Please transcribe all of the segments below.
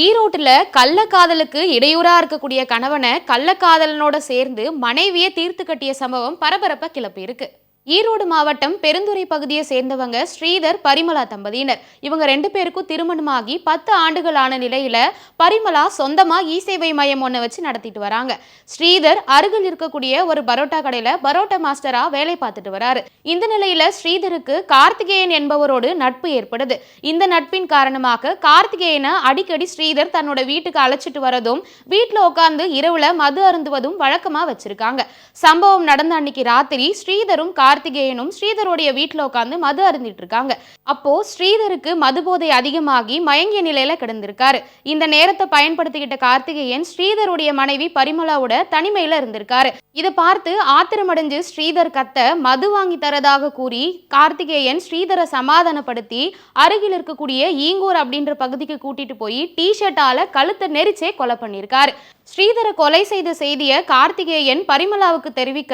ஈரோட்டுல கள்ளக்காதலுக்கு இடையூறா இருக்கக்கூடிய கணவனை கள்ளக்காதலனோட சேர்ந்து மனைவியை தீர்த்து கட்டிய சம்பவம் பரபரப்பை கிளப்பி இருக்கு. ஈரோடு மாவட்டம் பெருந்துறை பகுதியை சேர்ந்தவங்க ஸ்ரீதர் பரிமளா தம்பதியினர். இவங்க 2 பேருக்கும் திருமணமாகி 10 ஆண்டுகள் ஆன நிலையில பரிமளா சொந்தமா இ-சேவை மையம் ஒன்று வச்சு நடத்திட்டு வராங்க. ஸ்ரீதர் அருகில் இருக்கக்கூடிய ஒரு பரோட்டா கடையில பரோட்டா மாஸ்டரா வேலை பார்த்துட்டு வராரு. இந்த நிலையில ஸ்ரீதருக்கு கார்த்திகேயன் என்பவரோடு நட்பு ஏற்படுது. இந்த நட்பின் காரணமாக கார்த்திகேயனை அடிக்கடி ஸ்ரீதர் தன்னோட வீட்டுக்கு அழைச்சிட்டு வரதும் வீட்டுல உட்கார்ந்து இரவுல மது அருந்துவதும் வழக்கமா வச்சிருக்காங்க. சம்பவம் நடந்த அன்னைக்கு ராத்திரி ஸ்ரீதரும் கார்த்திகேயனும் ஸ்ரீதருடைய வீட்டுல உட்கார்ந்து மது அருந்திட்டு இருக்காங்க. அப்போ ஸ்ரீதருக்கு மது போதை அதிகமாகி மயங்கிய நிலையில கிடந்திருக்காரு. இந்த நேரத்தை பயன்படுத்திக்கிட்ட கார்த்திகேயன் ஸ்ரீதருடைய மனைவி பரிமளாவோட தனிமையில இருந்திருக்காரு. இதை பார்த்து ஆத்திரமடைஞ்சு ஸ்ரீதர் கத்த மது வாங்கி தரதாக கூறி கார்த்திகேயன் ஸ்ரீதரை சமாதானப்படுத்தி அருகில் இருக்கக்கூடிய ஈங்கூர் அப்படின்ற பகுதிக்கு கூட்டிட்டு போய் டி-ஷர்ட்டால கழுத்தை நெரிச்சே கொலை பண்ணியிருக்காரு. ஸ்ரீதரை கொலை செய்த செய்தியை கார்த்திகேயன் பரிமளாவுக்கு தெரிவிக்க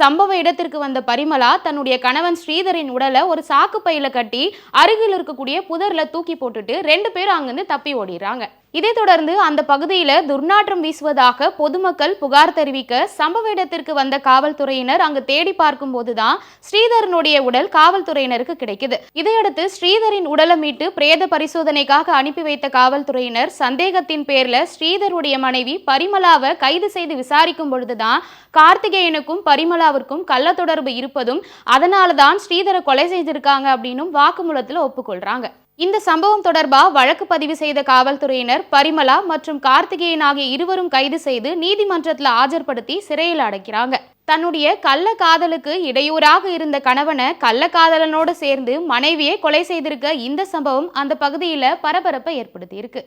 சம்பவ இடத்திற்கு வந்த பரிமளா தன்னுடைய கணவன் ஸ்ரீதரின் உடலை ஒரு சாக்கு பையில கட்டி அருகில் இருக்கக்கூடிய புதர்ல தூக்கி போட்டுட்டு 2 பேரும் அங்கிருந்து தப்பி ஓடிடுறாங்க. இதை தொடர்ந்து அந்த பகுதியில துர்நாற்றம் வீசுவதாக பொதுமக்கள் புகார் தெரிவிக்க சம்பவ இடத்திற்கு வந்த காவல்துறையினர் அங்கு தேடி பார்க்கும் போதுதான் ஸ்ரீதரனுடைய உடல் காவல்துறையினருக்கு கிடைக்குது. இதையடுத்து ஸ்ரீதரின் உடலை மீட்டு பிரேத பரிசோதனைக்காக அனுப்பி வைத்த காவல்துறையினர் சந்தேகத்தின் பேர்ல ஸ்ரீதருடைய மனைவி பரிமளாவை கைது செய்து விசாரிக்கும் பொழுதுதான் கார்த்திகேயனுக்கும் பரிமளாவிற்கும் கள்ள தொடர்பு இருப்பதும் அதனாலதான் ஸ்ரீதரை கொலை செய்திருக்காங்க அப்படின்னும் வாக்குமூலத்துல ஒப்புக்கொள்றாங்க. இந்த சம்பவம் தொடர்பா வழக்கு பதிவு செய்த காவல்துறையினர் பரிமளா மற்றும் கார்த்திகேயன் ஆகிய இருவரும் கைது செய்து நீதிமன்றத்தில் ஆஜர்படுத்தி சிறையில் அடைக்கிறாங்க. தன்னுடைய கள்ள காதலுக்கு இடையூறாக இருந்த கணவனை கள்ளக்காதலனோடு சேர்ந்து மனைவியை கொலை செய்திருக்க இந்த சம்பவம் அந்த பகுதியில பரபரப்பை ஏற்படுத்தி இருக்கு.